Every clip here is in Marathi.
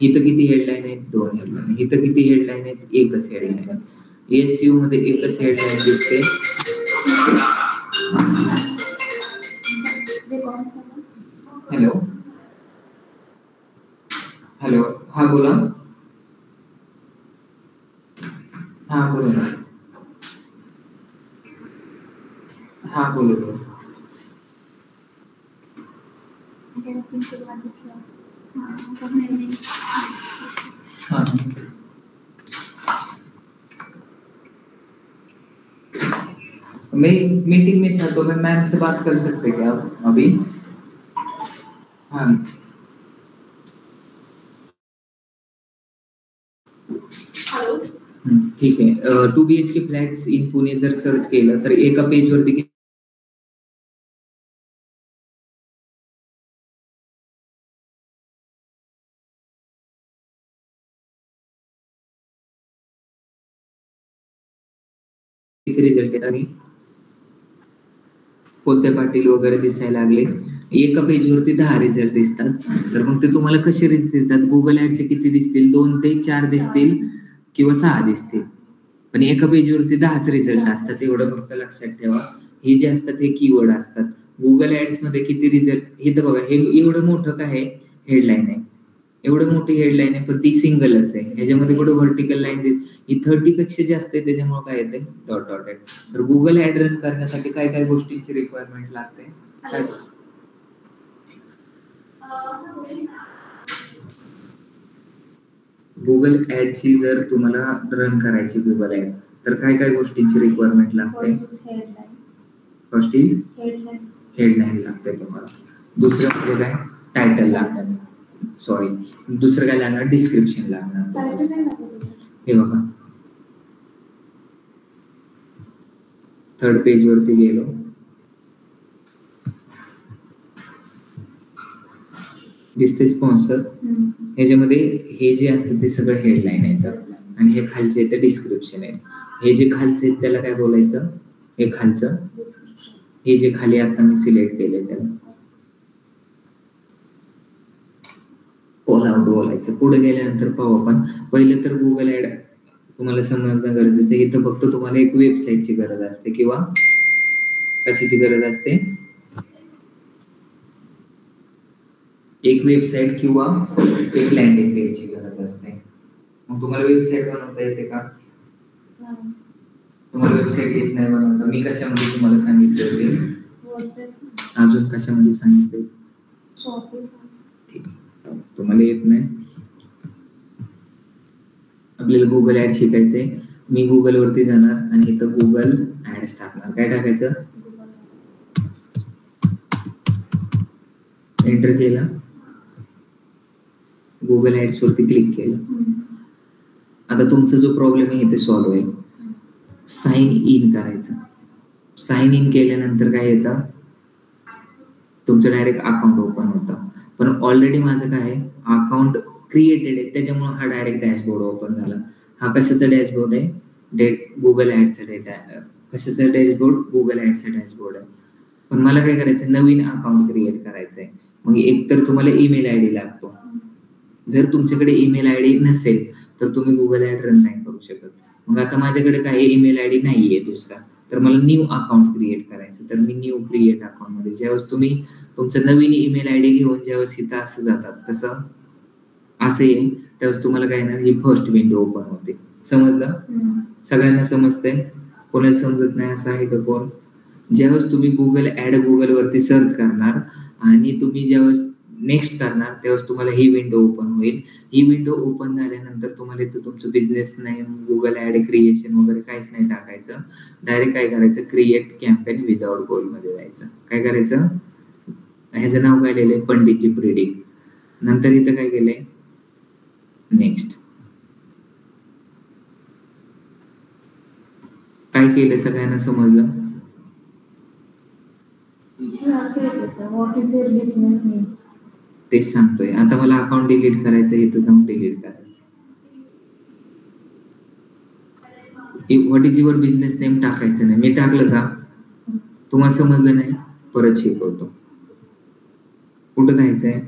इथं किती हेडलाईन आहेत? 2 हेडलाईन. इथं किती हेडलाईन आहेत? एकच हेडलाईन. एसईओ मध्ये एकच हेडलाईन दिसते. हॅलो हॅलो, हा बोला. हा बोला. हा बोलतो. हाँ मैं मीटिंग में था, तो मैं मैम से बात कर सकते क्या आप अभी? हाँ ठीक आहे. 2 BHK फ्लॅट्स इन पुणे जर सर्च केलं तर एका पेजवरती किती रिझल्ट येतात? आणि कोणते पाटील वगैरे दिसायला लागले. एका पेजवरती 10 रिझल्ट दिसतात. तर मग ते तुम्हाला कसे रिझल्ट येतात? गुगल ऍडचे किती दिसतील? 2 ते 4 दिसतील किंवा 6 दिसतील. पण एका पेजवरती 10च रिझल्ट असतात, एवढं फक्त लक्षात ठेवा. हे जे असतात हे कीवर्ड असतात. गुगल ऍड्स मध्ये किती रिझल्ट? हे तर बघा, हे एवढं मोठं काय आहे? हेडलाईन आहे. एवढं मोठी हेडलाईन आहे, पण ती सिंगलच आहे. ह्याच्यामध्ये कुठे व्हर्टिकल लाईन ही 30 पेक्षा जास्त आहे, त्याच्यामुळे काय येते? डॉट डॉट आहे. तर गुगल ऍड रन करण्यासाठी काय काय गोष्टींची रिक्वायरमेंट लागते? गुगल ऍडची जर तुम्हाला रन करायची गुगल ऍड, तर काय काय गोष्टींची रिक्वायरमेंट लागते? फर्स्ट इज हेडलाईन लागते तुम्हाला. दुसरं म्हणजे काय? टायटल लागणार. सॉरी, दुसरं काय लागणार? डिस्क्रिप्शन लागणार. हे बघा, थर्ड पेज वरती गेलो. दिसते स्पॉन्सर. ह्याच्यामध्ये हे जे असतं ते सगळं हेडलाईन येतं आणि हे खालचे येतं डिस्क्रिप्शन आहे. हे जे खालचे आहेत त्याला काय बोलायचं? हे खालचं. हे जे खाली आता मी सिलेक्ट केलंय त्याला ऑल आउट बोलायचं. पुढे गेल्यानंतर पाहू आपण. पहिले तर गुगल ऍड तुम्हाला समजणं गरजेचं आहे. इथं फक्त तुम्हाला एक वेबसाईटची गरज असते किंवा कशाची गरज असते? एक वेबसाईट किंवा एक लँडिंग पेजची गरज असते. मग तुम्हाला वेबसाईट बनवता येते का? तुम्हाला वेबसाईट येत नाही बनवता. मी कशामध्ये तुम्हाला सांगितले होते? अजून कशामध्ये सांगितले? ठीक, तुम्हाला येत नाही. आपल्याला गुगल ऍड शिकायचंय. मी गुगल वरती जाणार आणि इथं गुगल ऍड्स टाकणार. काय टाकायचं? एंटर केलं. गुगल ऍड्स वरती क्लिक केलं. आता तुमचा जो प्रॉब्लेम आहे ते सॉल्व्ह होईल. साइन इन करायचं. साइन इन केल्यानंतर काय येतं? तुमचं डायरेक्ट अकाउंट ओपन होतं. पण ऑलरेडी माझं काय आहे? अकाउंट क्रिएटेड आहे, त्याच्यामुळे हा डायरेक्ट डॅशबोर्ड ओपन झाला. हा कशाचा डॅशबोर्ड आहे? गुगल ऍडचा डेटा. कशाचा डॅशबोर्ड? गुगल ऍडचा डॅशबोर्ड आहे. पण मला काय करायचं? नवीन अकाउंट क्रिएट करायचं आहे. मग एक तर तुम्हाला ईमेल आयडी लागतो. जर तुमच्याकडे ईमेल आयडी नसेल तर तुम्ही गुगल ऍड रन नाही करू शकत. मग आता माझ्याकडे काही ईमेल आयडी नाहीये दुसरा, तर मला न्यू अकाउंट क्रिएट करायचं. तर मी न्यू क्रिएट अकाउंट मध्ये ज्यावेळेस तुम्ही तुमचं नवीन ईमेल आयडी घेऊन ज्यावेळेस इथं असं जातात, कसं असं येईल, त्यावेळेस तुम्हाला काय येणार? ही फर्स्ट विंडो ओपन होते. समजलं? सगळ्यांना समजतंय? कोणाला समजत नाही असं आहे का कोण? ज्यावेळेस तुम्ही गुगल ऍड गुगल वरती सर्च करणार आणि तुम्ही ज्यावेळेस नेक्स्ट करणार त्यावेळेस तुम्हाला ही विंडो ओपन होईल. ही विंडो ओपन झाल्यानंतर तुम्हाला इथं तुमचं business name, Google ad creation वगैरे काहीच नाही टाकायचं. डायरेक्ट काय करायचं? क्रिएट कॅम्पेन विदाउट गोल मध्ये जायचं. काय करायचं? ह्याचं नाव काय लिहिलंय? पंडितजी प्रिडिक्ट. नंतर इथं काय केलंय? नेक्स्ट. काय केलं? सगळ्यांना समजलं? What is your business name? तेच सांगतोय. आता मला अकाउंट डिलीट करायचं, इथं जाऊन डिलीट करायचं. What is your business name टाकायचं नाही. मी टाकलं का? तुम्हाला समजलं नाही? परत शिकवतो. कुठं जायचंय?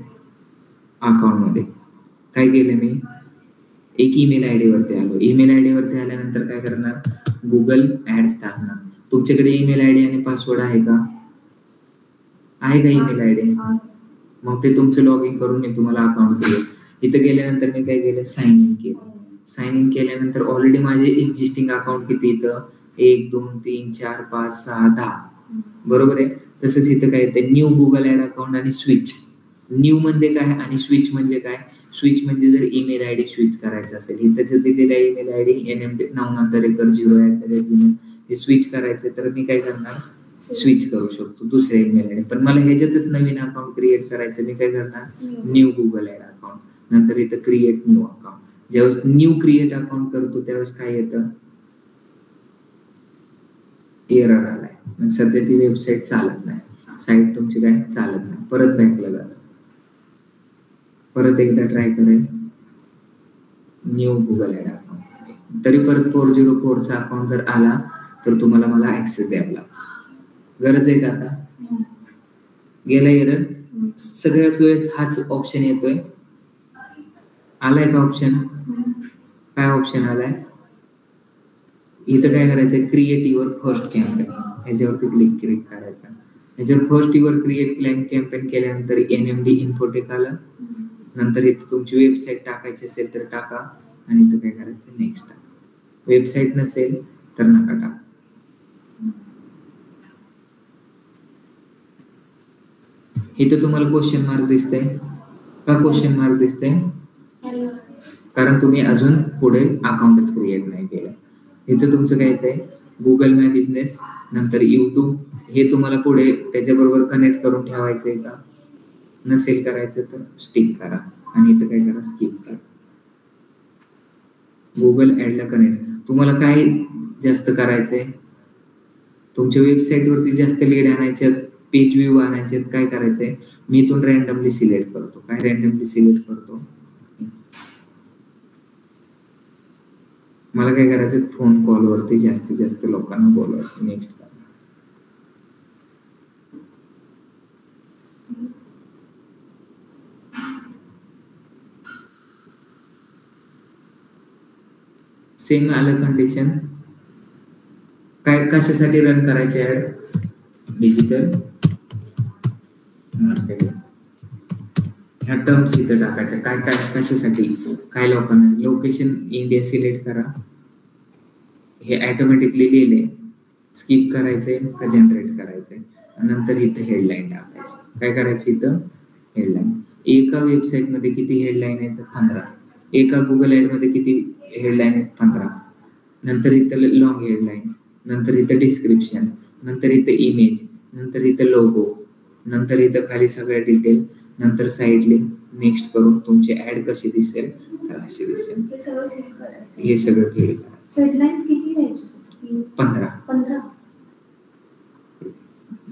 अकाउंट मध्ये. काय केलं मी, एक ईमेल आयडी वरती आलो. ईमेल आयडी वरती आल्यानंतर काय करणार, गुगल ऍड्स टाकणार. तुमच्याकडे ईमेल आयडी आणि पासवर्ड आहे का, आहे का ईमेल आयडी, मग ते तुमचं लॉग इन करून मी तुम्हाला अकाउंट केलं. इथं गेल्यानंतर मी काय केलं, साइन इन केलं. साइन इन केल्यानंतर ऑलरेडी माझे एक्झिस्टिंग अकाउंट किती इथं 1 2 3 4 5 6 10 बरोबर आहे. तसंच इथं काय येतं, न्यू गुगल ऍड अकाउंट आणि स्विच. न्यू म्हणजे काय आणि स्विच म्हणजे काय, स्विच म्हणजे जर ईमेल आयडी स्विच करायचं असेल, इथं जर दिलेला ईमेल आयडी nmd9 हे स्विच करायचं तर मी काय करणार, स्विच करू शकतो दुसऱ्या ईमेल आयडी. पण मला ह्याच्यातच नवीन अकाउंट क्रिएट करायचं, मी काय करणार, न्यू गुगल ऍड अकाउंट, नंतर इथं क्रिएट न्यू अकाउंट. ज्यावेळेस न्यू क्रिएट अकाउंट करतो त्यावेळेस काय येतं, एरर आलाय, सध्या ती वेबसाईट चालत नाही, साईट तुमची काय चालत नाही, परत बॅकला जात. परत एकदा ट्राय करेल, न्यू गुगल ऍड अकाउंट, तरी परत 404चा अकाउंट जर आला तर तुम्हाला मला ऍक्सेस द्यावा लागतो. गरज आहे का आता, गेला एरर. सगळ्याच वेळेस हाच ऑप्शन येतोय, आलाय का ऑप्शन, काय ऑप्शन आलाय, इथं काय करायचंय, क्रिएट युअर फर्स्ट कॅम्पेन, ह्याच्यावरती क्लिक करायचं. ह्याच्यावर फर्स्ट युअर क्रिएट कॅम्पेन केल्यानंतर NMD इन्फोटेक आलं. नंतर इथं तुमची वेबसाईट टाकायची असेल तर टाका आणि इथं काय करायचं, नेक्स्ट टाका. वेबसाईट नसेल तर नका टाका. इथं तुम्हाला क्वेश्चन मार्क दिसतंय का, क्वेश्चन मार्क दिसतंय कारण तुम्ही अजून पुढे अकाउंटच क्रिएट नाही केलं. इथं तुमचं काय येतंय, गुगल माय बिझनेस, नंतर YouTube, हे तुम्हाला पुढे त्याच्याबरोबर कनेक्ट करून ठेवायचंय का, नसेल करायचं तर स्टिक करा आणि इथं काय करा, स्किप करा. गुगल ऍडला कनेक्ट. तुम्हाला काय जास्त करायचंय, तुमच्या वेबसाईट वरती जास्त लीड आणायच्यात, पेज व्ह्यू आणायचे, काय करायचंय, मी इथून रॅन्डमली सिलेक्ट करतो. काय रॅन्डमली सिलेक्ट करतो, मला काय करायचं, फोन कॉल वरती जास्तीत जास्त लोकांना बोलवायचं. नेक्स्ट करा. सेम आलं कंडिशन. काय कशासाठी रन करायचे ऍड, डिजिटल मार्केटिंग, ह्या टर्म्स इथं टाकायच्या. काय काय कशासाठी, काय लोकांना, लोकेशन इंडिया सिलेक्ट करा, हे ऑटोमॅटिकली लिहिले, स्किप करायचंय का जनरेट करायचंय. नंतर इथं हेडलाईन टाकायची. काय करायची, इथं हेडलाईन. एका वेबसाईट मध्ये किती हेडलाईन आहेत, 15. एका गुगल ऍड मध्ये किती हेडलाईन आहेत, 15. नंतर इथं लॉंग हेडलाईन, नंतर इथं डिस्क्रिप्शन, नंतर इथं इमेज, नंतर इथं लोगो, नंतर इथं खाली सगळ्या डिटेल, नंतर साईड लिंक. नेक्स्ट करून तुमची ऍड कशी दिसेल तर अशी दिसेल. हे सगळं क्लिअर करायचं. हेडलाईन्स किती द्यायचे, 15.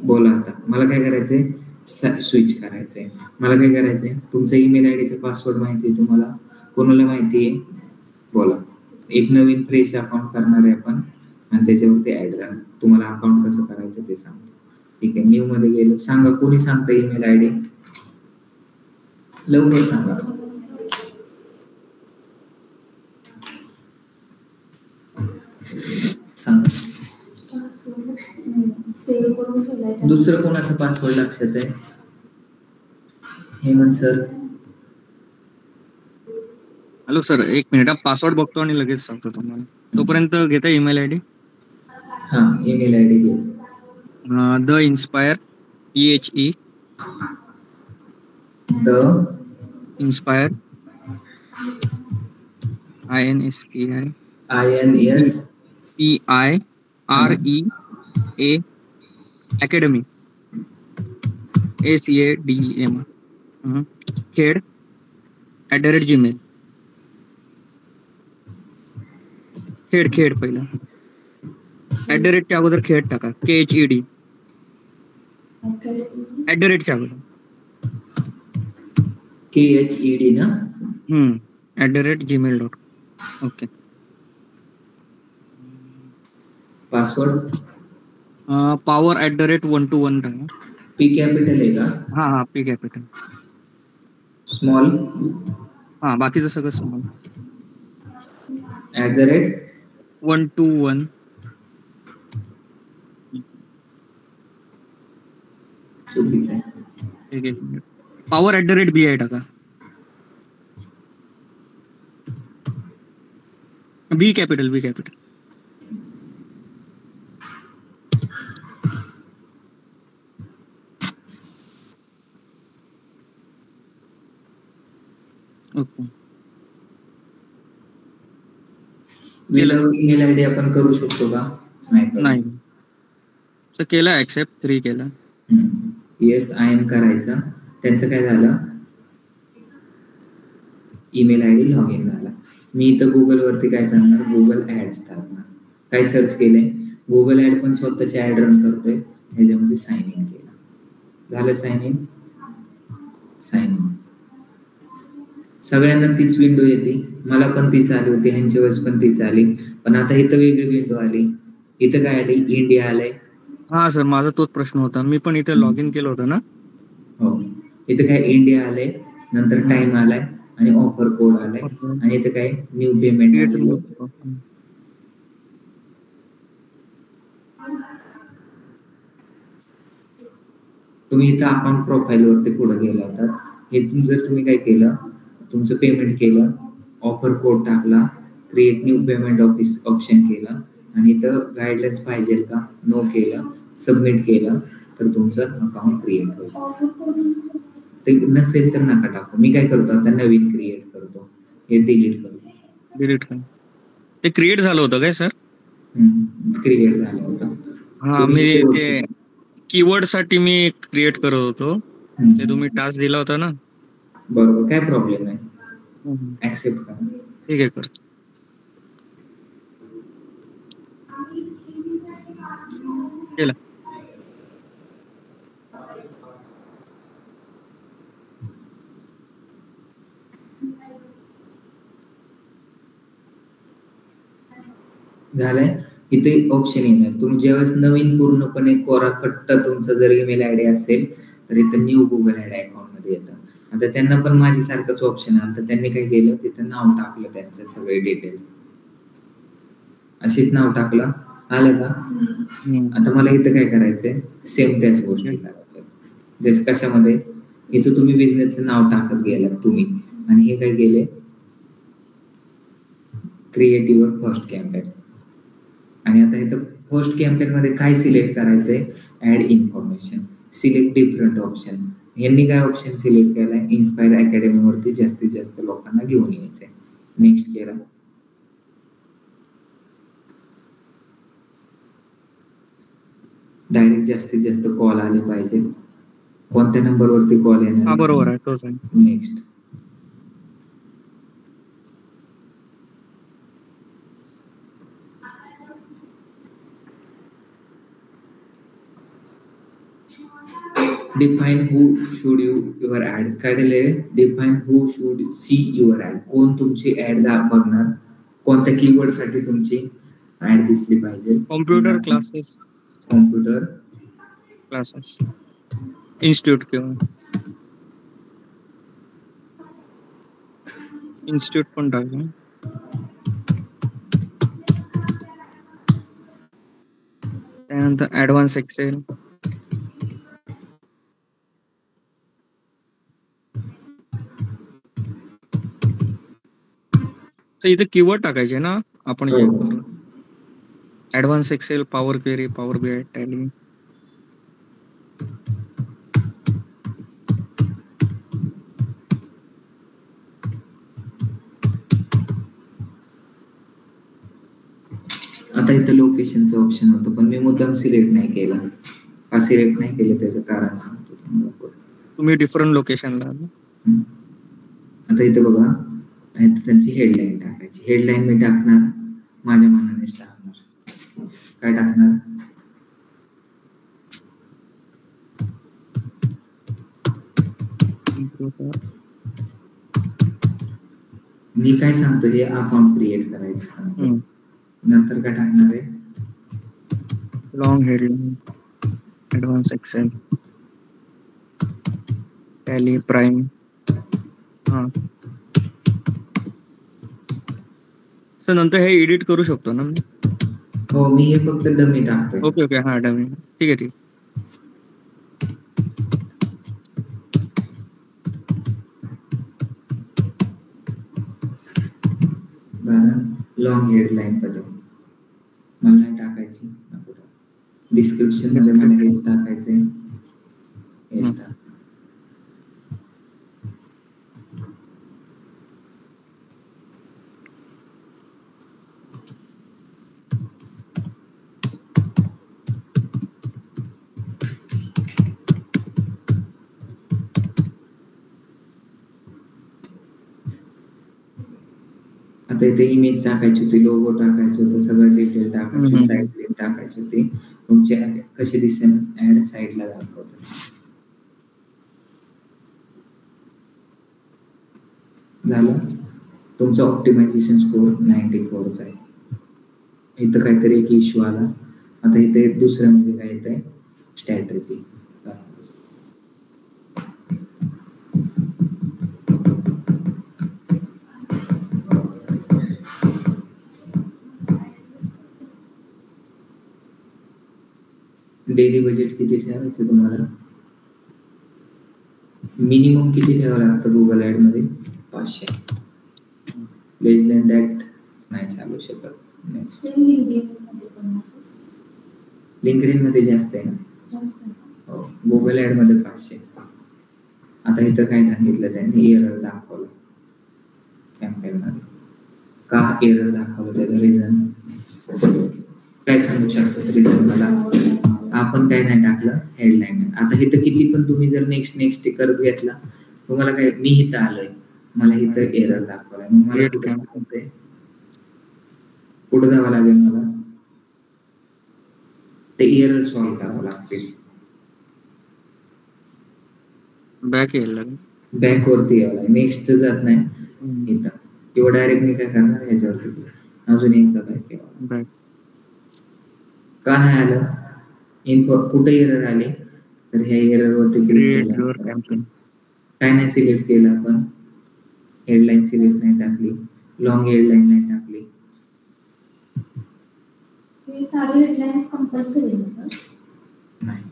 बोला आता, मला काय करायचंय, स्विच करायचंय. मला काय करायचंय, तुमचा ईमेल आयडीचा पासवर्ड माहिती आहे तुम्हाला, कोणाला माहिती आहे, बोला. एक नवीन फ्रेश अकाउंट करणार आहे आपण आणि त्याच्यावरती ऍड राहणार. तुम्हाला अकाउंट कसं करायचं ते सांगतो. ठीक आहे, न्यू मध्ये गेलो, सांगा कोणी सांगतं ईमेल आयडी, लवकर सांगा. सांगा. दुसरं कोणाचा पासवर्ड लक्षात आहे, हेमंत सर. हॅलो सर, एक मिनिट, पासवर्ड बघतो आणि लगेच सांगतो तुम्हाला. तोपर्यंत घेता ईमेल आयडी. हा, ईमेल आयडी घे. The inspire, EHE the inspire, INSPIREA academy, ACADEM, Khed @gmail. Khed पहिला @च्या अगोदर खेड टाका, KHED @च्या अगोदर KHED ना, @gmail.com. ओके. पासवर्ड पॉवर @121 टाका. P कॅपिटल आहे का, हा, P कॅपिटल. स्मॉल, हा बाकीचं सगळं समान. @ 121 चुकीचं आहे. एक मिनिट. पॉवर @BI टाका. B capital. Okay. Without email ID आपण करू शकतो का? नाही. तर केला ऍक्सेप्ट 3 केला. येस आय एम करायचं. त्यांचं काय झालं, ईमेल आयडी लॉग इन झाला. मी इथं गुगल वरती काय करणार, गुगल ऍड्स टाकणार. काय सर्च केलंय, गुगल ऍड पण स्वतःचे ऍड रन करतोय. ह्याच्यामध्ये साइन इन केलं. झालं साइन इन. सगळ्यांना तीच विंडो येते. मला पण तीच आली होती, ह्यांच्या वेळेस पण तीच आली. पण आता इथं वेगळी विंडो आली. इथं काय आली, इंडिया आलंय. हा सर, माझा तोच प्रश्न होता. मी पण इथे लॉग इन केलं होतं ना. हो, इथं काय इंडिया आलंय, नंतर टाइम आलाय आणि ऑफर कोड आलाय आणि इथं काय न्यू पेमेंट. तुम्ही इथं अकाउंट प्रोफाईल वरती पुढे गेला होता. इथून जर तुम्ही काय केलं, तुमचं पेमेंट केलं, ऑफर कोड टाकला, क्रिएट न्यू पेमेंट ऑप्शन केलं आणि इथं गाईडलाईन्स पाहिजे का, नो केलं, सबमिट केलं तर तुमचं अकाउंट क्रिएट होईल. ते नसेल तर नका टाकू. मी काय करतो आता, नवीन क्रिएट करतो. हे डिलीट करतो. ते क्रिएट झालं होतं काय सर? क्रिएट झालं होतं. हा, मी ते कीवर्ड साठी मी क्रिएट करत होतो. ते तुम्ही टास्क दिला होता ना. बरोबर, काय प्रॉब्लेम आहे, ऍक्सेप्ट करा. ठीक आहे सर. केलं. झालंय. इथे ऑप्शन येणार, तुम्ही ज्यावेळेस नवीन पूर्णपणे कोरा कट्ट तुमचा जर ईमेल आयडी असेल तर इथं न्यू गुगल आयडी अकाउंट मध्ये येतं. आता त्यांना पण माझ्यासारखंच ऑप्शन आलं, तर त्यांनी काय केलं, तिथं नाव टाकलं, त्यांचं सगळे डिटेल अशीच नाव टाकलं. आलं का? आता मला इथं काय करायचंय, सेम त्याच गोष्टी करायचं. जस कशामध्ये, इथं तुम्ही बिझनेसचं नाव टाकत गेला तुम्ही, आणि हे काय केले, क्रिएटिव्ह फर्स्ट कॅम्पेन. आणि आता इथं फर्स्ट कॅम्पेन मध्ये काय सिलेक्ट करायचंय, add information, select different option. यांनी काय ऑप्शन सिलेक्ट केलाय, इन्स्पायर अकॅडमी वरती जास्तीत जास्त लोकांना घेऊन यायचंय. नेक्स्ट केला. डायरेक्ट जास्तीत जास्त कॉल आले पाहिजे. कोणत्या नंबर वरती कॉल येणार, बरोबर आहे, तोच आहे. Next. Define who should your ads. काय दिले, define who should see your ad. कोण तुमची ऍड बघणार, कोणत्या कीवर्ड साठी तुमची ऍड दिसली पाहिजे. कॉम्प्युटर क्लासेस इन्स्टिट्यूट किंवा इन्स्टिट्यूट पण टाकू. त्यानंतर ऍडव्हान्स एक्सेल. इथे कीवर्ड टाकायचे ना आपण. Advance Excel, power query, power BI, Tally. आता इथं लोकेशनचं ऑप्शन होतं, पण मी मुद्दाम सिलेक्ट नाही केला. का सिलेक्ट नाही केलं त्याचं कारण सांगतो. तुम्ही डिफरंट लोकेशनला. आता इथं बघा, त्यांची हेडलाईन टाकायची. हेडलाईन मी टाकणार माझ्या मनानेच टाकणार. काय टाकणार, मी काय सांगतो, हे अकाउंट क्रिएट करायचं सांगतो. नंतर काय टाकणार आहे, long headline, advance Excel, Tally, Prime. तर नंतर हे एडिट करू शकतो ना मी? हो, मी हे फक्त डमी टाकतोय. ओके ओके, हा डमी, ठीक आहे. लॉंग हेडलाईन बद्दल मला नाही टाकायची, डिस्क्रिप्शन मध्ये मला हेच टाकायचंय, हेच टाक. आता इथे इमेज टाकायची होती, लोगो टाकायचं होतं, सगळं डिटेल टाकायची, साईड लिंक टाकायची होती. तुमचे कसे दिसेल ऍड साईडला दाखवतो. झालं. तुमचा ऑप्टिमायझेशन स्कोर 94 आहे. इथं काहीतरी एक इश्यू आला. आता इथे दुसऱ्या मध्ये काय येत आहे, स्ट्रॅटेजी. डेली बजेट किती ठेवायचं तुम्हाला? मिनिमम किती ठेवावं लागतं गुगल ऍड मध्ये? 500. लेस दॅन दॅट नाही चालू शकत. नेक्स्ट, लिंक्डइन मध्ये जास्त आहे ना? हो, गुगल ऍड मध्ये 500. आता इथं काय सांगितलं त्यांनी, एरर दाखवलं कॅम्पेन मध्ये. का एरर दाखवलं, त्याचं रिझन काय सांगू शकतो? रिझन मला आपण काय नाही टाकलं, हेडलाईन. आता इथं किती पण तुम्ही जर नेक्स्ट करत घेतला, तुम्हाला काय, मी इथं आलोय, मला इथं एरर दाखवलाय, मग मला कुठं जावं लागेल? मला ते एरर सॉल्व्ह करावं लागतील. बॅक वरती यावं लागेल, नेक्स्ट जात नाही इथं, किंवा डायरेक्ट मी काय करणार, याच्यावरती अजून एकदा बॅक यावं. का नाही आलं? इन्फो कुठे एरर आले, तर ह्या एरर वरती क्लिक केलं, काय नाही सिलेक्ट केलं आपण, हेडलाईन सिलेक्ट नाही टाकली, लॉंग हेडलाईन नाही टाकली. सारे हेडलाइन्स कंपल्सरी आहे सर? नाही.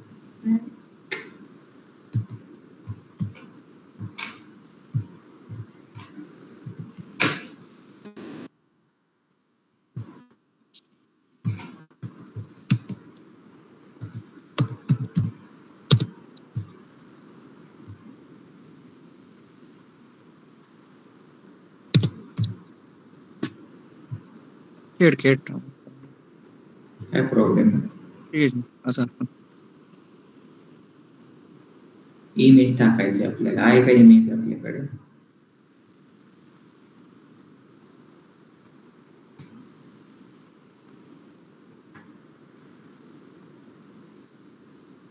काय प्रॉब्लेम नाही. असं इमेज टाकायची आपल्याला, आहे का इमेज आपल्याकडे?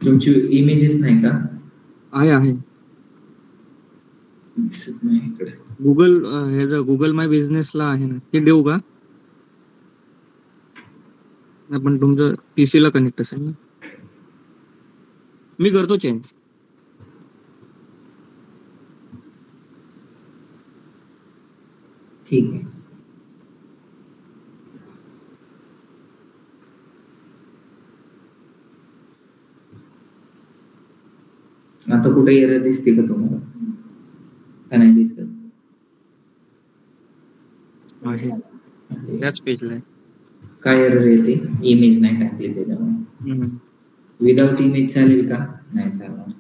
तुमची इमेजेस नाही का? आहे. दिसत नाही इकडे. गुगल माय बिझनेसला आहे ना, ते देऊ का? आपण तुमचं पीसी ला कनेक्ट असेल ना, मी करतो चेंज. ठीक आहे. आता कुठे एरर दिसते का तुम्हाला? का नाही दिसत? आहे त्याच पेजला. काय एरर येते? इमेज नाही टाकली त्याच्यामुळे. विदाउट इमेज चालेल का? नाही चालणार,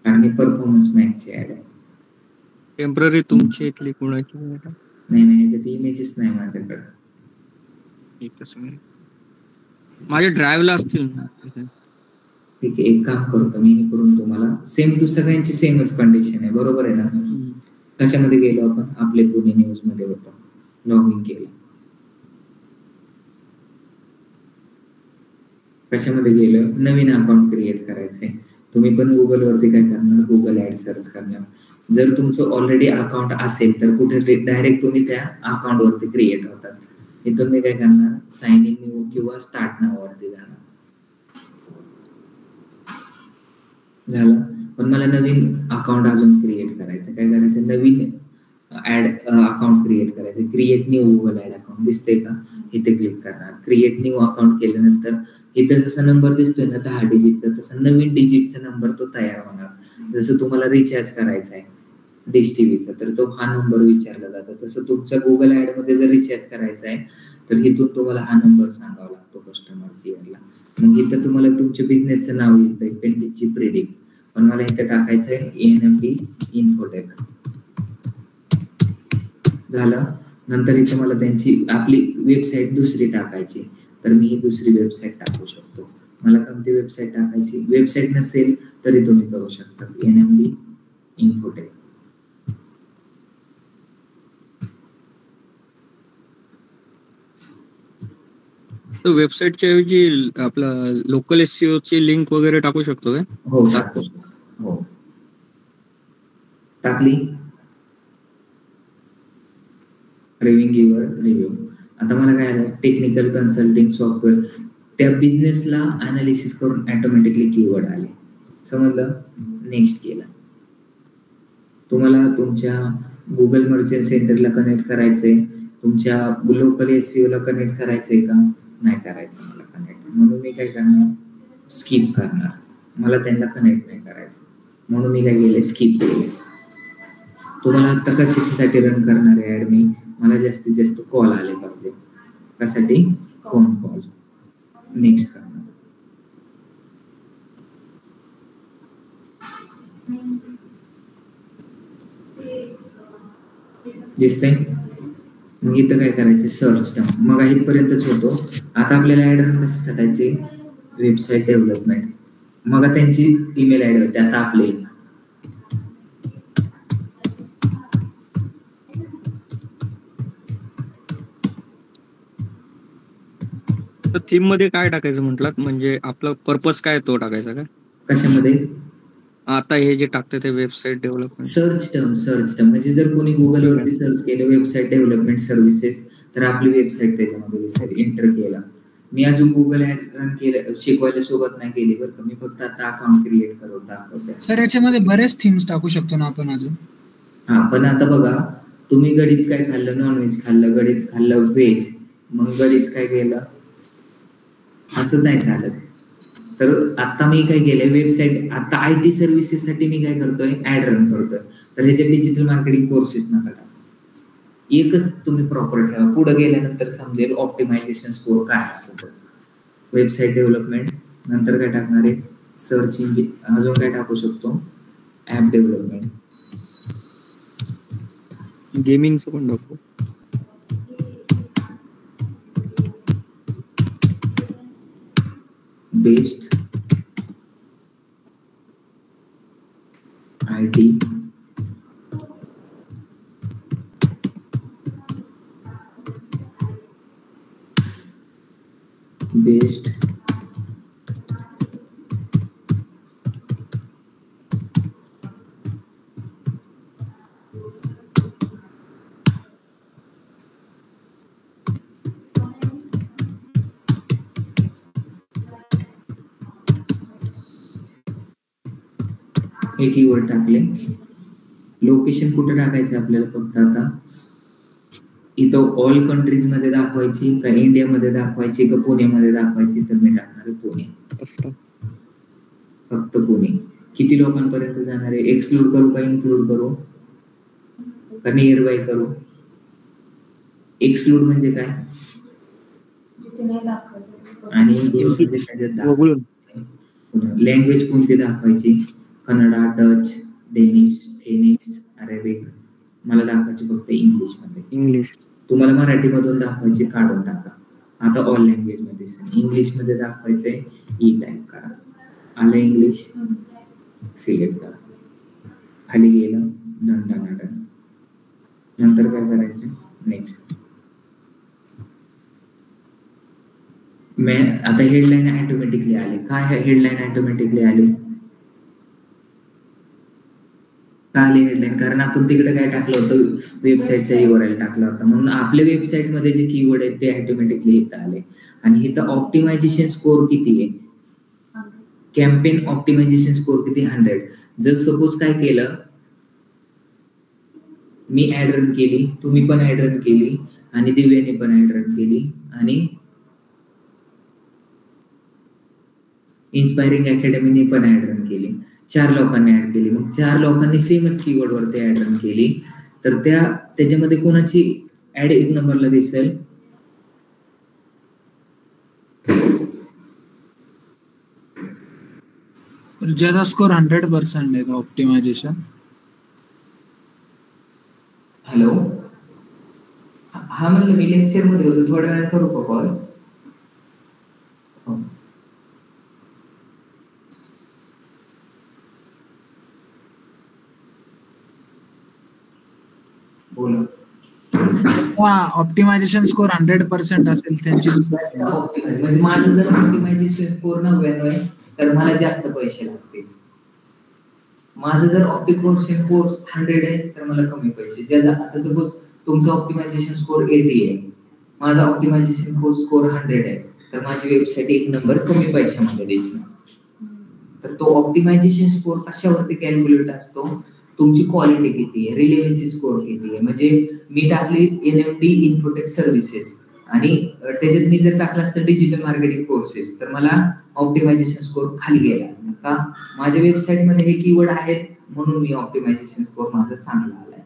कारण परफॉर्मन्स मॅचची ऍड आहे. टेम्पररी तुमची इथली कोणाची? नाही, ह्याच्यात इमेजेस नाही माझ्याकडे. माझ्या ड्राईव्हला असतील ना. ठीक आहे, एक काम करतो मी, करून तुम्हाला सेम टू सगळ्यांची सेमच कंडिशन आहे, बरोबर आहे ना? कशामध्ये गेलो आपण? आपले पुणे न्यूज मध्ये होतो, लॉग इन केलं. कशामध्ये गेलं? नवीन अकाउंट क्रिएट करायचंय. तुम्ही पण गुगल वरती काय करणार? गुगल ऍड सर्च करणार. जर तुमचं ऑलरेडी अकाउंट असेल तर कुठे डायरेक्ट तुम्ही त्या अकाउंट वरती क्रिएट होतात. इथून मी काय करणार? साइन इन न्यू किंवा स्टार्ट नाव वरती जाणार. झालं. पण मला नवीन अकाउंट अजून क्रिएट करायचं. काय करायचं? नवीन ऍड अकाउंट क्रिएट करायचं. Create new Google ad account. Account दिसते का, इथे क्लिक करणार. क्रिएट न्यू अकाउंट केल्यानंतर इथे जसा नंबर दिसतोय ना 10 डिजिटचा, तसा नवीन डिजिटचा नंबर तो तयार होणार. जसं तुम्हाला रिचार्ज करायचा आहे डिश टीव्हीचा, तर तो हा नंबर विचारला जातो. तसं तुमच्या गुगल ऍड मध्ये जर रिचार्ज करायचा आहे तर इथून तुम्हाला हा नंबर सांगावा लागतो कस्टमर केअरला. मग इथं तुम्हाला तुमच्या बिझनेसचं नाव येतं पेंडिची प्रिडिक्ट, पण मला इथं टाकायचं आहे NMD इन्फोटेक. झालं. नंतर इथं मला त्यांची आपली वेबसाईट दुसरी टाकायची, तर मी ही दुसरी वेबसाईट टाकू शकतो. मला कोणती वेबसाईट टाकायची, वेबसाईट नसेल तरी तुम्ही करू शकता NMD इन्फोटेक. तो वेबसाईटच्या ऐवजी आपला लोकल SEO ची लिंक वगैरे टाकू शकतो काय? हो टाकू शकतो. हो टाकली. रिव्ह्यू. आता मला काय आलं, टेक्निकल कन्सल्टिंग सॉफ्टवेअर. त्या बिझनेसला अनालिसिस करून ऑटोमॅटिकली कीवर्ड आले. समजलं. नेक्स्ट केलं. तुम्हाला तुमच्या गुगल मर्चंट सेंटरला कनेक्ट करायचंय, तुमच्या लोकल SEO ला कनेक्ट करायचंय का, नाही करायचं मला कनेक्ट, म्हणून मी काय करणार, स्किप करणार. मला त्यांना कनेक्ट नाही करायचं म्हणून मी काय केलं, स्किप केले. तुम्हाला आता कशासाठी रन करणार आहे ऍड मी, मला जास्तीत जास्त कॉल आले पाहिजे. त्यासाठी फोन कॉल. नेक्स्ट करणार. दिसतंय. मग इथं काय करायचं, सर्च टर्म. मग इथपर्यंतच होतो. आता आपल्याला ऍड रन कसे साठायचे, वेबसाईट डेव्हलपमेंट. मग त्यांची ईमेल आयडी होती, आता आपली. तर थीम मध्ये काय टाकायचं म्हटलात, म्हणजे आपला पर्पज काय तो टाकायचा का कशामध्ये. आता हे जे टाकते ते वेबसाईट डेव्हलपमेंट. सर्च टर्म म्हणजे जर कोणी गुगलवरती सर्च केलं वेबसाईट डेव्हलपमेंट सर्व्हिसेस, तर आपली वेबसाईट त्याच्यामध्ये एंटर केला. मी अजून गुगल ऍड रन केलं, शिकवायला सोबत नाही केली बरं का, मी फक्त आता अकाउंट क्रिएट करत दाखवते. सर याच्यामध्ये बरेच थीम्स टाकू शकतो ना आपण अजून. हा, पण आता बघा, तुम्ही गडीत काय खाल्लं, नॉनव्हेज खाल्लं, गडीत खाल्लं व्हेज, मग गडीत काय केलं, असं नाही चालत. तर आता मी काय केलंय, वेबसाईट आता IT सर्व्हिसेस साठी मी काय करतोय, ऍड रन करतोय. तर ह्याचे डिजिटल मार्केटिंग कोर्सेस नका टाकू, एकच तुम्ही प्रॉपर ठेवा. पुढे गेल्यानंतर समजेल ऑप्टिमायझेशन स्कोर काय असतो. वेबसाईट डेव्हलपमेंट नंतर काय टाकणार आहे, सर्च इंजिन. अजून काय टाकू शकतो, ऍप डेव्हलपमेंट. गेमिंगचं पण टाकू. बेस्ड IT बेस्ड हे कीवर्ड टाकले. लोकेशन कुठे टाकायचं आपल्याला, फक्त आता इथं ऑल कंट्रीज मध्ये दाखवायची का, इंडियामध्ये दाखवायची का, पुण्यामध्ये दाखवायची, तर मी टाकणार आहे पुणे. फक्त पुणे. किती लोकांपर्यंत जाणार आहे, एक्सक्लूड करू का इन्क्लूड करू का नियर बाय करू. एक्सक्लूड म्हणजे काय, आणि लँग्वेज कोणती दाखवायची, Kannada, Dutch, Danish, finish, Arabic. मला दाखवायची फक्त इंग्लिश मध्ये. इंग्लिश. तुम्हाला मराठी मधून दाखवायची, काढून टाका. आता ऑल लँग्वेज मध्ये इंग्लिश मध्ये दाखवायचंय, ई टाईप करा. आलं इंग्लिश, सिलेक्ट करा. खाली गेलं, डन. नंतर काय करायचं, नेक्स्ट. आता हेडलाईन ऑटोमॅटिकली आले. काय हेडलाईन ऑटोमॅटिकली आली, का आली हेडलाईन, कारण आपण तिकडे काय टाकलं होतं, वेबसाईटचा URL टाकला होता, म्हणून आपल्या वेबसाईट मध्ये जे कीवर्ड आहेत ते ऑटोमॅटिकली इथं आले. आणि इथं ऑप्टिमायझेशन स्कोर किती आहे, कॅम्पेन ऑप्टिमायझेशन स्कोर किती, 100. जर सपोज काय केलं, मी ऍड रन केली, तुम्ही पण ऍड रन केली, आणि दिव्याने पण ऍड रन केली आणि इन्स्पायरिंग अकॅडमीने पण ऍड रन केली. 4 लोकांनी ऍड केली. मग 4 लोकांनी सेमच कीवर्ड वरती ऍड रन केली तर त्याच्यामध्ये कोणाची ऍड 1 नंबरला दिसेल? ज्याचा स्कोर 100% आहे ऑप्टिमायझेशन. हॅलो, हा म्हणलं मी लेक्चर मध्ये होतो, थोड्या वेळात करू का कॉल? बोला. ऑप्टिमायझेशन स्कोर 100% असेल त्यांची म्हणजे माझं जर ऑप्टिमायझेशन स्कोर 99 आहे तर मला जास्त पैसे लागतील. माझं जर ऑप्टिमायझेशन स्कोर 100 आहे तर मला कमी पैसे. ज्याला आता सपोज तुमचा ऑप्टिमायझेशन स्कोर 80 आहे, माझा ऑप्टिमायझेशन स्कोर 100 आहे तर माझी वेबसाईट 1 नंबर कमी पैशामध्ये दिसणार. तर तो ऑप्टिमायझेशन स्कोर कशावरती कॅल्क्युलेट असतो? तुमची क्वालिटी किती आहे, रिलेव्हन्सी स्कोर किती आहे. म्हणजे मी टाकली NMD इन्फोटेक सर्व्हिसेस आणि त्याच्यात मी जर टाकलं असतं डिजिटल मार्केटिंग कोर्सेस तर मला ऑप्टिमायझेशन स्कोर खाली गेला असता का? माझ्या वेबसाईट मध्ये हे कीवर्ड आहेत म्हणून मी ऑप्टिमायझेशन स्कोर माझा चांगला आलाय.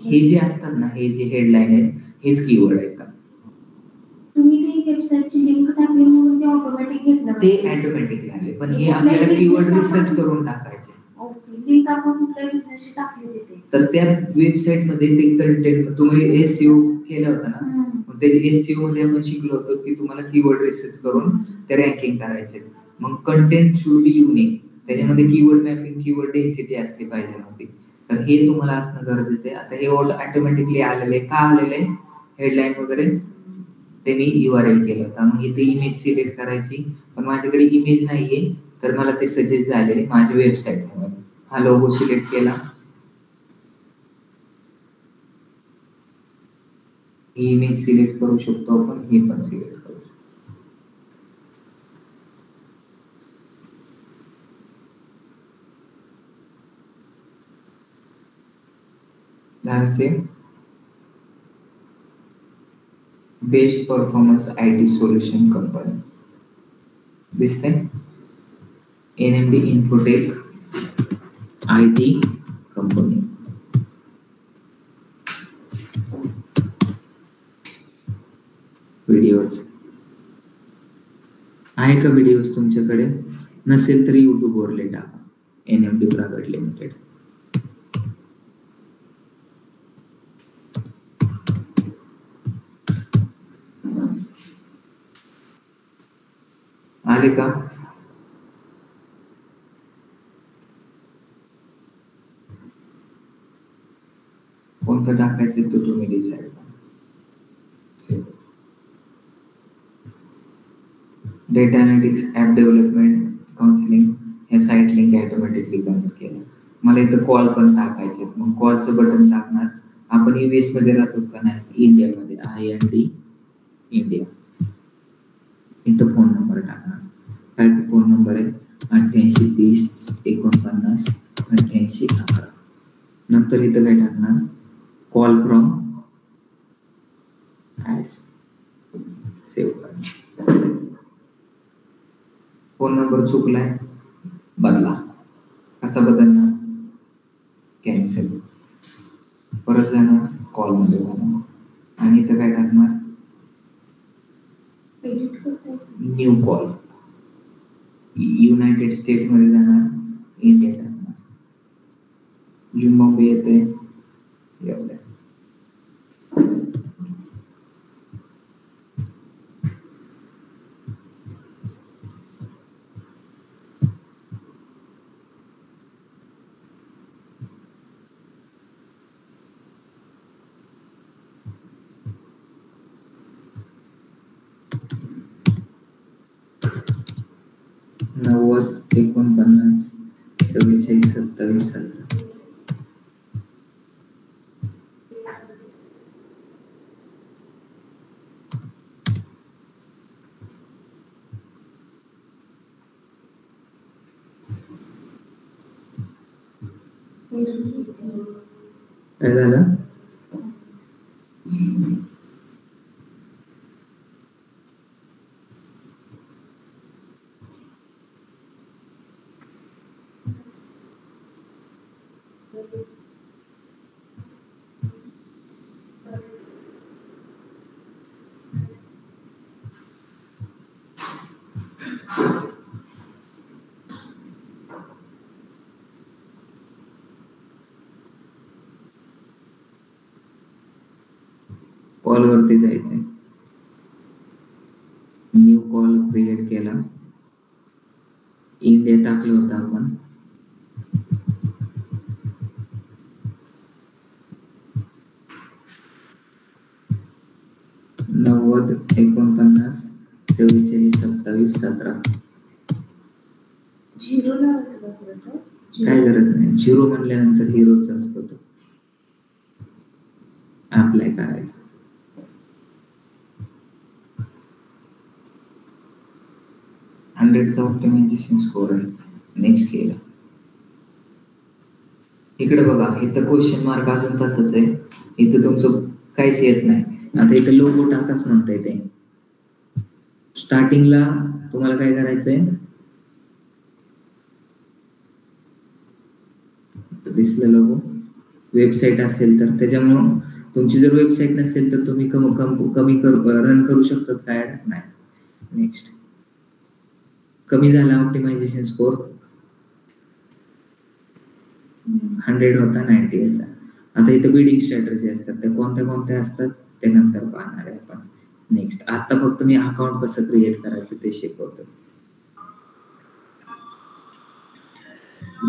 हे जे असतात ना, हे जे हेडलाईन आहेत हेच कीवर्ड आहेत. तुम्ही ती वेबसाईटची लिंक टाकली म्हणून ते ऑटोमॅटिक घेतलं, ते ऑटोमॅटिकली आले, पण हे आपल्याला कीवर्ड रिसर्च करून टाकायचे. ओके, लिंक आपण कुठल्या बिझनेसची टाकली तिथे तर त्या वेबसाईट मध्ये ते कंटेंट तुम्ही SEO केलं होतं ना, मग त्या SEO मध्ये आपण शिकलो होतो की तुम्हाला कीवर्ड रिसर्च करून ते रँकिंग करायचे. मग कंटेंट शुड बी युनिक, त्याच्यामध्ये कीवर्ड मॅपिंग, कीवर्ड डेन्सिटी असली पाहिजे नव्हती. तर हे तुम्हाला असणं गरजेचं आहे. आता हे ऑटोमॅटिकली आलेले का आलेले हेडलाईन वगैरे ते मी URL केलं होतं. मग इथे इमेज सिलेक्ट करायची, पण माझ्याकडे इमेज नाहीये तर मला ते सजेस्ट झालेले माझ्या वेबसाईट. हा लोगो सिलेक्ट केला, ही इमेज सिलेक्ट करू शकतो आपण, हे पण सिलेक्ट करू शकतो. Best performance IT solution company दिसते. NMD infotech IT company. Videos आहे का? व्हिडिओज तुमच्याकडे नसेल तर YouTube वर टाका NMD प्रायव्हेट लिमिटेड. आले का? कोणतं टाकायचं तो तुम्ही डिसाईड करा. Data analytics, app development, counselling हे साईट लिंक ऑटोमॅटिकली कनेक्ट केलं. मला इथं कॉल पण टाकायचे, मग कॉलचं बटन टाकणार. आपण US मध्ये राहतो का नाही, इंडियामध्ये IND इंडिया. इथं फोन नंबर टाकणार. काय फोन नंबर आहे? 88 30 49 88 11. नंतर इथं काय टाकणार? Call from ads. सेव्ह करा. फोन नंबर चुकलाय, बदला. कसा बदलणार? कॅन्सल. परत जाणार, कॉल मध्ये जाणार आणि इथं काय टाकणार? New call. युनायटेड स्टेट मध्ये जाणार, इंडिया टाकणार. झिम्बाब्वे येते एवढ्या. नव्वद 49 44 27 17. काय झालं? कॉल वरती जायचंय, न्यू कॉल क्रिएट केला, इंडिया टाकलं होतं आपण, नव्वद 49 44 27 17. झिरो लावायचं का थोडंसं? काय गरज नाही, झिरो म्हणल्यानंतर हिरोचा असतो तो, अप्लाय करायचं. हंड्रेडचा ऑप्टिमायझेशन स्कोर आहे. नेक्स्ट केलं. इकडे बघा, इथं क्वेश्चन मार्क अजून तसंच आहे, इथं तुमचं काहीच येत नाही. आता इथं लोगो टाकाच म्हणता येते. स्टार्टिंगला तुम्हाला काय करायचंय, दिसलं लोगो, वेबसाईट असेल तर त्याच्यामुळं, तुमची जर वेबसाईट नसेल तर तुम्ही कमी रन करू शकतात काय नाही. नेक्स्ट. कमी झाला ऑप्टिमायझेशन स्कोर, 100 होता 90 होता. आता इथं बिडिंग स्ट्रॅटर्जी असतात, त्या कोणत्या कोणत्या असतात ते नंतर पाहणार आहे आपण. नेक्स्ट. आता फक्त मी अकाउंट कसं क्रिएट करायचं ते शिकवतो.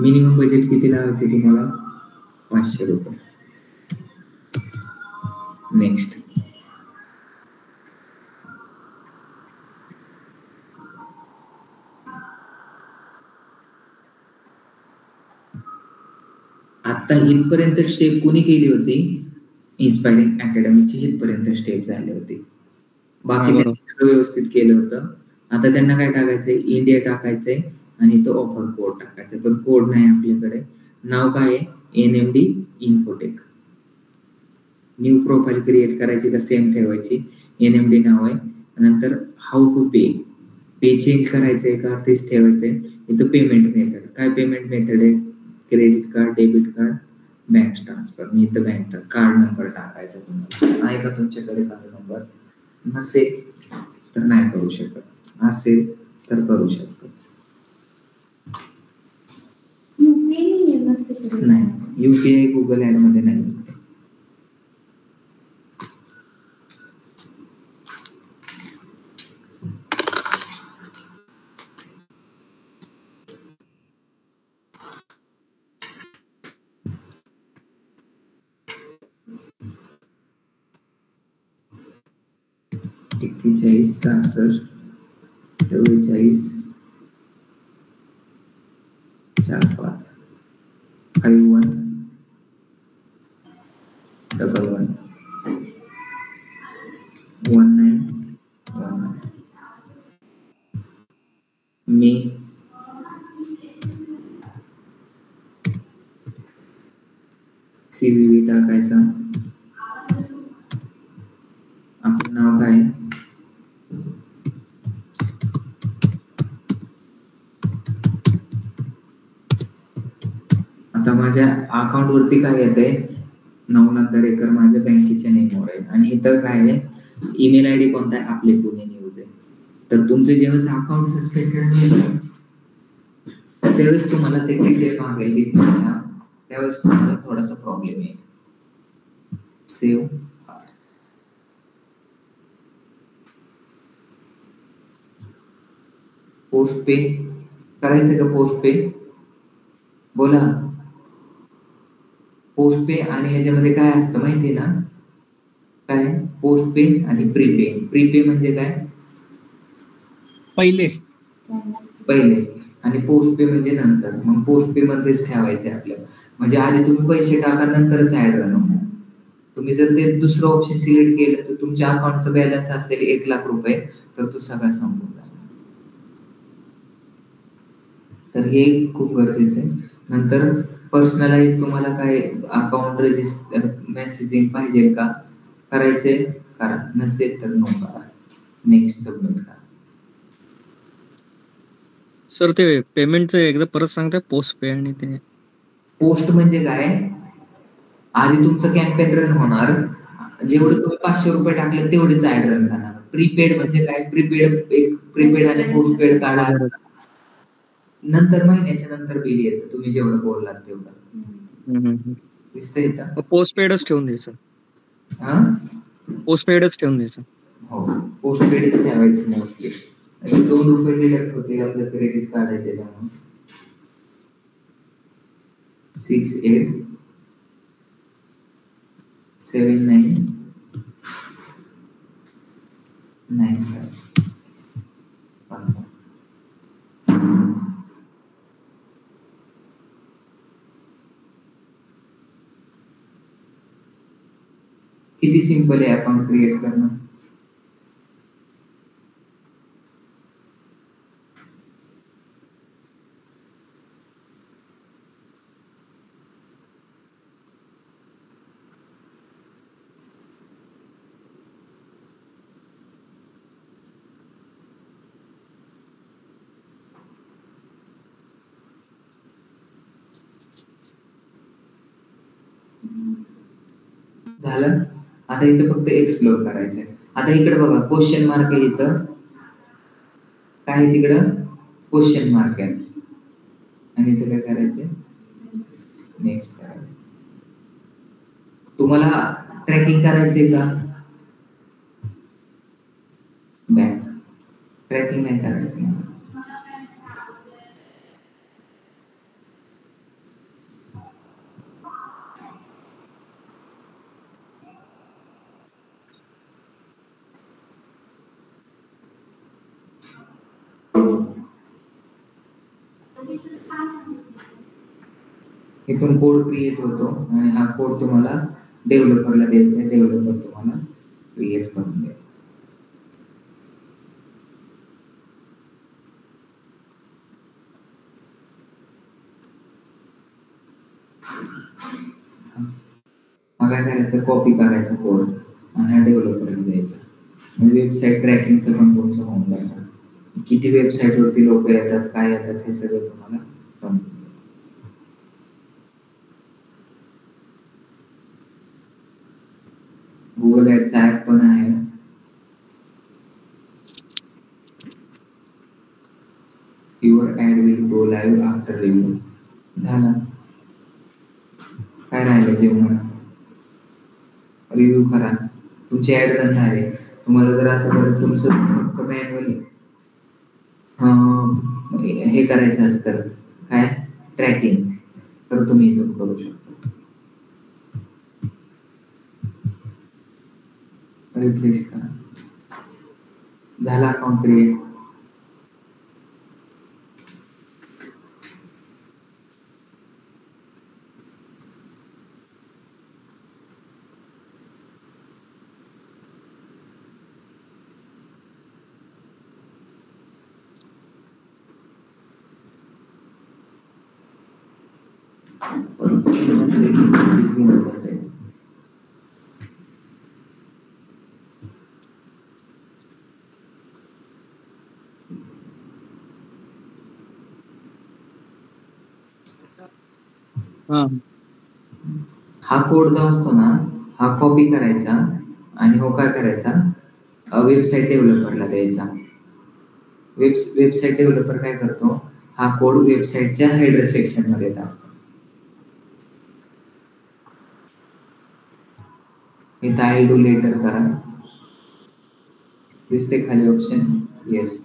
मिनिमम बजेट किती लावायचे तुम्हाला? 500 रुपये. नेक्स्ट. आता हितपर्यंत स्टेप कोणी केली होती? इन्स्पायरिंग अकॅडमीची हितपर्यंत स्टेप झाली होती. बाकी त्यांनी सगळं व्यवस्थित केलं होतं. आता त्यांना काय टाकायचंय? इंडिया टाकायचंय आणि तो ऑफर कोड टाकायचा. पण कोड नाही आपल्याकडे. नाव काय आहे? NMD Infotech. New profile create करायची का सेम ठेवायची? NMD नाव आहे. नंतर how to pay, pay change करायचंय का तेच ठेवायचंय. इथं पेमेंट मेथड, काय पेमेंट मेथड आहे? Credit card, debit card, bank transfer. मी इथं बँक कार्ड नंबर टाकायचा. तुम्हाला आहे का तुमच्याकडे कार्ड नंबर? नसेल तर नाही करू शकत, असेल तर करू शकतो. नाही, UPI गुगल ऍड मध्ये नाही. एक्केचाळीस 66 44 45 51 11 19 मी CVV टाकायचा. आपलं नाव काय? आता माझ्या अकाउंट वरती काय येते? नवनाथ दरेकर माझ्या बँकेच्या नेमवर आहे. आणि इथं काय आहे? ईमेल ID कोणता आहे? आपले पुणे न्यूज आहे. तर तुमचं जेव्हा अकाउंट सस्पेंडेड त्यावेळेस तुम्हाला ते डिटेल मागेल बिझनेसच्या, त्यावेळेस तुम्हाला थोडासा प्रॉब्लेम येईल. सेव्ह. पोस्ट पे करायचं का? पोस्ट पे बोला. पोस्ट पे आणि ह्याच्यामध्ये काय असतं माहिती ना? काय? पोस्ट पे आणि प्रीपे. प्रीपे म्हणजे काय? पहिले आणि पोस्ट पे म्हणजे नंतर. मग पोस्ट पे मध्येच ठेवायचे आपल्याला. म्हणजे आधी तुम्ही पैसे टाका, नंतरच ऍड रन होणार. तुम्ही जर ते दुसरं ऑप्शन सिलेक्ट केलं तर तुमच्या अकाउंटचा बॅलन्स असेल 1 लाख रुपये, तर तो सगळा संपून जाईल. तर हे खूप गरजेचं आहे. नंतर पर्सनलाइज तुम्हाला काय अकाउंट रजिस्टर मेसेजिंग पाहिजे का? करायचे करा, नसेल तर नो करा, नेक्स्ट सबमिट करा. सर ते पेमेंटचं एकदा परत सांगता, पोस्ट पे आणि ते पोस्ट म्हणजे काय, आधी तुमचं कॅम्पेन रन होणार, जेवढे तुम्ही 500 रुपये टाकले तेवढेच ऍड रन करणार. प्रीपेड म्हणजे काय, प्रीपेड आणि पोस्ट पेड कार्ड आलं नंतर महिन्याच्या नंतर बिल येतं, तुम्ही जेवढं बोललात तेवढं. दिसतंय इथं? पोस्ट पेडच ठेवून द्यायचं. हा, पोस्ट पेडच ठेवून द्यायचं. हो, पोस्ट पेडच ठेवायचं मोस्टली. 2 रुपये डिडक्ट होते, आपलं क्रेडिट कार्ड आहे त्याच्यामुळे. 687995. किती सिंपल आहे अकाउंट क्रिएट करणं. झालं. आता इथं फक्त एक्सप्लोर करायचंय. आता इकडे बघा क्वेश्चन मार्क आहे, इथं काय आहे, तिकडं क्वेश्चन मार्क आहे आणि इथं काय करायचंय, नेक्स्ट करायचं. तुम्हाला ट्रॅकिंग करायचंय का, बॅक ट्रॅकिंग नाही करायचं. इथून कोड क्रिएट होतो आणि हा कोड तुम्हाला डेव्हलपरला द्यायचा आहे, डेव्हलपर तुम्हाला क्रिएट करून द्या. मग काय करायचं, कॉपी करायचा कोड आणि हा डेव्हलपरला द्यायचा. म्हणजे वेबसाईट ट्रॅकिंगचं पण तुमचं होऊन जातं. किती वेबसाईट वरती लोक येतात, काय येतात, हे सगळं तुम्हाला समजेल. गुगल ऍडचा ऍप पण आहे. Your ad will go live after review. झाला. काय राहिलं, जेवण रिव्ह्यू करा, तुमची ऍड रन आहे. तुम्हाला जर आता जर तुमचं फक्त मॅन्युअली हे करायचं असतं, काय ट्रॅकिंग, तर तुम्ही इथून करू शकता. रिफ्रेश करा. झाला अकाउंट क्रिएट. हा कोड जो असतो ना, हा कॉपी करायचा आणि हो काय करायचा, वेबसाईट डेव्हलपरला द्यायचा. वेबसाईट डेव्हलपर काय करतो, हा कोड वेबसाईटच्या हेडर सेक्शन मध्ये टाकतो. इथं आय डू लेटर करा, दिसते खाली ऑप्शन, येस.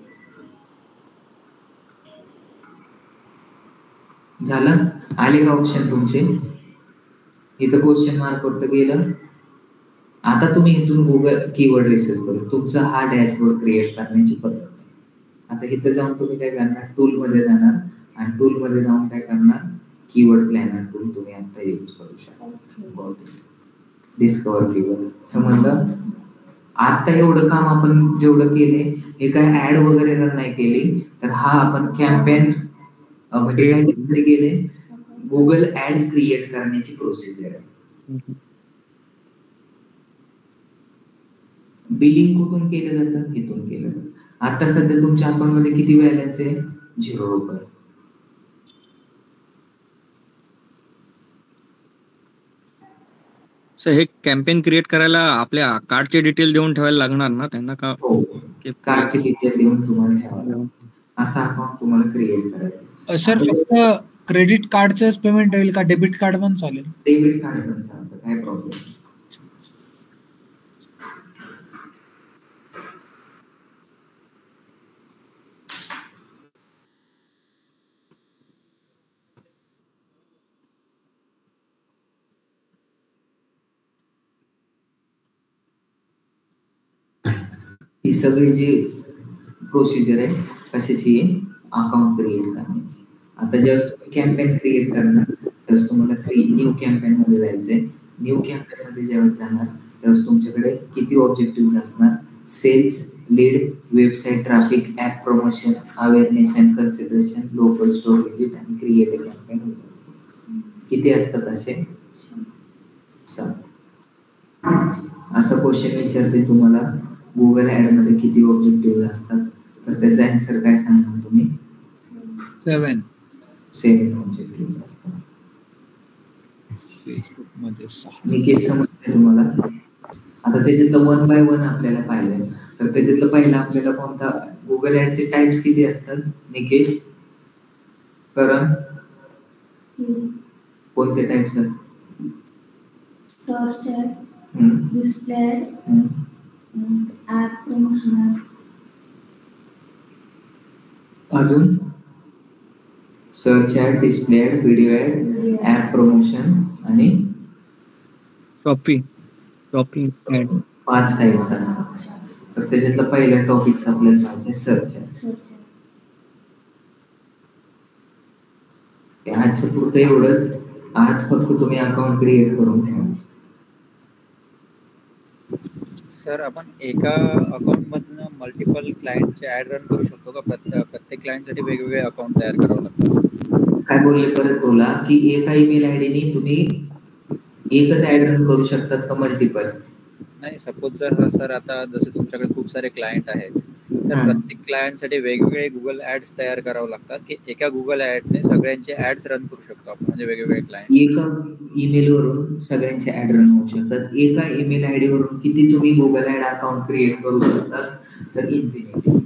झालं. आले का ऑप्शन तुमचे, इथं क्वेश्चन मार्क वरती गेलं. आता तुम्ही इथून गुगल कीवर्ड रिसर्च करू, तुमचा हा डॅशबोर्ड क्रिएट करण्याची पद्धत. आता इथं जाऊन तुम्ही काय करणार, टूल मध्ये जाणार आणि टूल मध्ये जाऊन काय करणार, कीवर्ड प्लॅनर टूल तुम्ही आता यूज करू शकता. डिस्कवर कीवर्ड. समजलं. आता एवढं काम आपण जेवढं केले, हे काय ऍड वगैरे रन नाही केली, तर हा आपण कॅम्पेन म्हणजे काय केले, गुगल ऍड क्रिएट करण्याची प्रोसिजर आहे. बिलिंग कुठून केलं जातं? इथून केलं जातं. आता सध्या तुमच्या अकाउंट मध्ये किती बॅलन्स आहे? 0 रुपये. सर हे कॅम्पेन क्रिएट करायला आपल्या कार्डचे डिटेल देऊन ठेवायला लागणार ना त्यांना का? हो, कार्डची डिटेल देऊन तुम्हाला ठेवायला असा अकाउंट तुम्हाला क्रिएट करायचं. सर फक्त क्रेडिट कार्डचंच पेमेंट होईल का डेबिट कार्ड पण चालेल? डेबिट कार्ड पण चालतं, काय प्रॉब्लेम. ही सगळी जी प्रोसिजर आहे कशाची आहे? अकाउंट क्रिएट करण्याची. आता ज्यावेळेस तुम्ही कॅम्पेन क्रिएट करणार त्यावेळेस तुम्हाला न्यू कॅम्पेन मध्ये जायचंय. न्यू कॅम्पेन मध्ये ज्यावेळेस जाणार त्यावेळेस तुमच्याकडे किती ऑब्जेक्टिव्ह असणार? Sales, lead, website traffic, app promotion, awareness and consideration, local store visit आणि क्रिएट अ कॅम्पेन. किती असतात असे? 7. असा क्वेश्चन विचारते तुम्हाला गुगल ऍड मध्ये किती ऑब्जेक्टिव्ह असतात, तर त्याचा आन्सर काय सांगणार तुम्ही? 7 ऑब्जेक्टिव्ह असतात. फेसबुक मध्ये 6. मी केस समजते तुम्हाला. आता त्याच्यातलं 1 बाय 1 आपल्याला पाहिलं, तर त्याच्यातलं पहिला आपल्याला कोणता? गुगल ऍडचे टाइप्स किती असतात निकेश? करण कोणते टाइप्स असतात? Search ad, display app promotion, अजून search ad, display ad, video ad, app promotion आणि शॉपिंग ऍड. 5 टाइप्स असतात. तर त्याच्यातलं पहिला टॉपिक आपल्याला पाहिजे सर्च ऍड. आजच्या पुरतं एवढंच. आज फक्त तुम्ही अकाउंट क्रिएट करून ठेवा. सर आपण एका अकाउंट मधून मल्टिपल क्लायंटचे ऍड रन करू शकतो का? प्रत्येक क्लायंटसाठी वेगवेगळे अकाउंट तयार करावं लागतं? काय बोलले परत बोला. की एका ईमेल आयडीने तुम्ही एकच ऍड रन करू शकतात का मल्टिपल? नाही, सपोज जर सर आता जसे तुमच्याकडे खूप सारे क्लायंट आहेत तर प्रत्येक क्लायंटसाठी वेगवेगळे गुगल ऍड्स तयार करावं लागतात की एका गुगल ऍडने सगळ्यांचे ऍड्स रन करू शकतो आपण, म्हणजे वेगवेगळे क्लायंट? एका ईमेल वरून सगळ्यांचे ऍड रन होऊ शकतात. एका ईमेल आयडी वरून किती तुम्ही गुगल ऍड अकाउंट क्रिएट करू शकतात? तर इन्फिनिटी.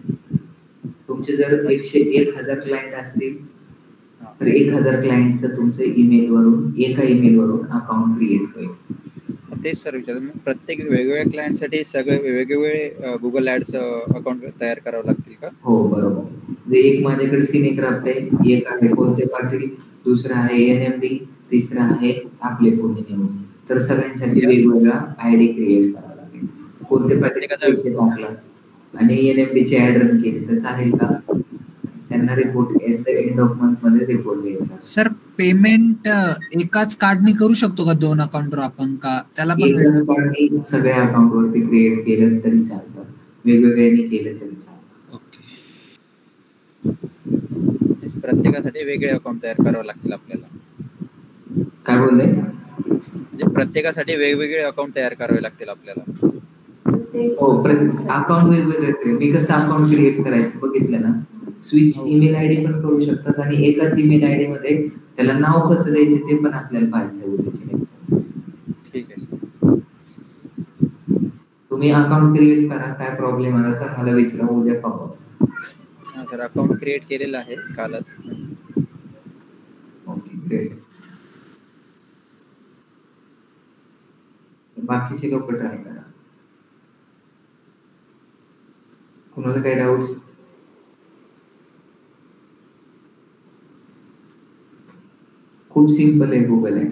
तुमचे जर 1000 क्लायंट असतील तर 1000 क्लायंटचं तुमचं ईमेल वरून एका ईमेल वरून अकाउंट क्रिएट होईल. तेच सर विचार, प्रत्येक वेगवेगळ्या क्लायंटसाठी सगळे वेगवेगळे गुगल ऍड्स अकाउंट तयार करावं लागतील का? हो बरोबर. एक माझ्याकडे सिनेक्राफ्ट आहे, एक आहे कोणते पाटील, दुसरा आहे NMD, तिसरा आहे आपले पुणे न्यूज. तर सगळ्यांसाठी वेगवेगळा आयडी क्रिएट करावा लागेल. कोणते पाटील पैसे टाकला आणि NMD चे ऍड रन केले तर चालेल का? त्यांना report at the end of month मध्ये रिपोर्ट द्यायचा. सर पेमेंट एकाच कार्डने करू शकतो का 2 अकाउंटवर आपण, का त्याला पण एकाच कार्डने सगळ्या अकाउंट वरती क्रिएट केलं तरी चालतं, वेगवेगळ्याने केलं तरी चालतं. प्रत्येकासाठी वेगळे अकाउंट तयार करावं लागतील आपल्याला? काय बोलले? म्हणजे प्रत्येकासाठी वेगवेगळे अकाउंट तयार करावे लागतील आपल्याला? हो, अकाउंट वेगवेगळे. मी कसं अकाउंट क्रिएट करायचं बघितलं ना. स्विच ईमेल आयडी पण करू शकतात आणि एकाच ईमेल आयडी मध्ये त्याला नाव कसं द्यायचं ते पण आपल्याला पाहायचं. ठीक आहे. तुम्ही अकाउंट क्रिएट करा, काय प्रॉब्लेम आला तर मला विचारा, उद्या पाहू. हा सर, अकाउंट क्रिएट केलेलं आहे कालच. Okay, great. बाकीचे लोक ट्राय करा. कुणाला काही डाऊट्स? खूप सिंपल आहे गुगल ऍड.